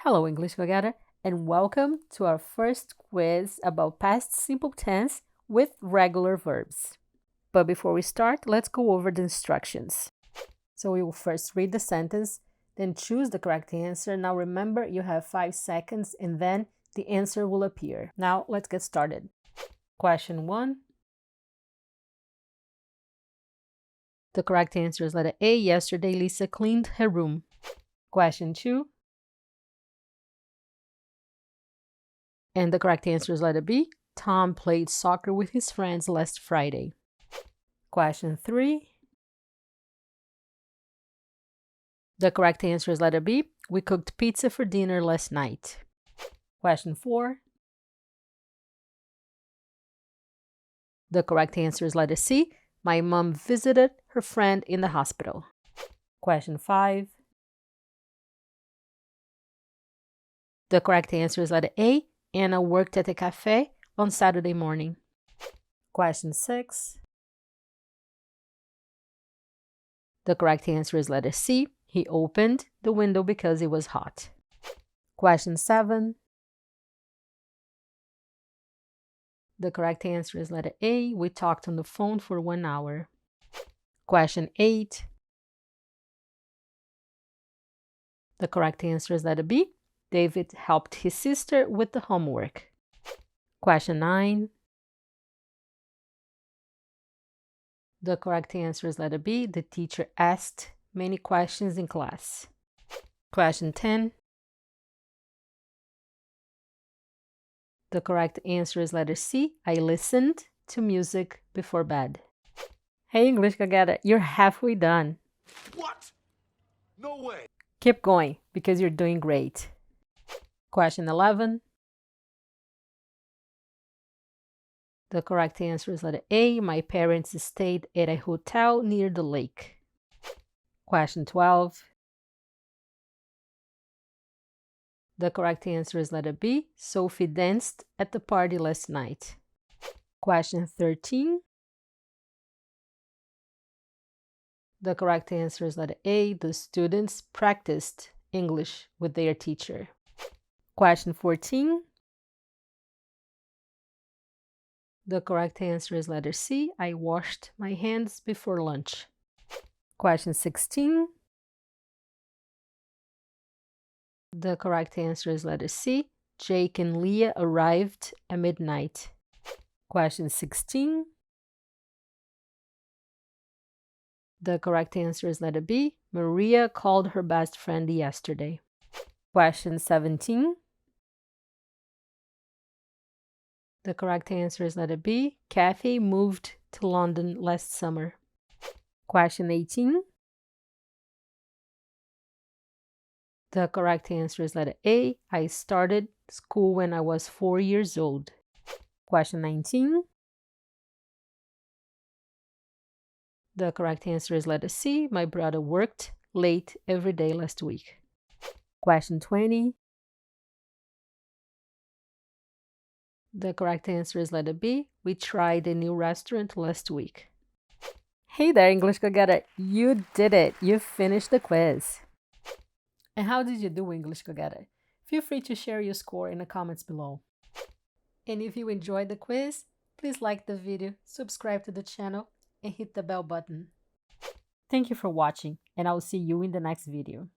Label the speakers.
Speaker 1: Hello, English Together, and welcome to our first quiz about past simple tense with regular verbs. But before we start, let's go over the instructions. So we will first read the sentence, then choose the correct answer. Now remember, you have 5 seconds and then the answer will appear. Now let's get started. Question 1. The correct answer is letter A. Yesterday, Lisa cleaned her room. Question 2. And the correct answer is letter B. Tom played soccer with his friends last Friday. Question 3. The correct answer is letter B. We cooked pizza for dinner last night. Question 4. The correct answer is letter C. My mom visited her friend in the hospital. Question 5. The correct answer is letter A. Anna worked at a cafe on Saturday morning. Question 6. The correct answer is letter C. He opened the window because it was hot. Question 7. The correct answer is letter A. We talked on the phone for 1 hour. Question 8. The correct answer is letter B. David helped his sister with the homework. Question 9. The correct answer is letter B. The teacher asked many questions in class. Question 10. The correct answer is letter C. I listened to music before bed. Hey, English Together, you're halfway done.
Speaker 2: What? No way.
Speaker 1: Keep going because you're doing great. Question 11. The correct answer is letter A. My parents stayed at a hotel near the lake. Question 12. The correct answer is letter B. Sophie danced at the party last night. Question 13. The correct answer is letter A. The students practiced English with their teacher. Question 14. The correct answer is letter C. I washed my hands before lunch. Question 16. The correct answer is letter C. Jake and Leah arrived at midnight. Question 16. The correct answer is letter B. Maria called her best friend yesterday. Question 17. The correct answer is letter B. Kathy moved to London last summer. Question 18. The correct answer is letter A. I started school when I was 4 years old. Question 19. The correct answer is letter C. My brother worked late every day last week. Question 20. The correct answer is letter B. We tried a new restaurant last week. Hey there, English Together. You did it. You finished the quiz. And how did you do, English Together? Feel free to share your score in the comments below. And if you enjoyed the quiz, please like the video, subscribe to the channel, and hit the bell button. Thank you for watching, and I will see you in the next video.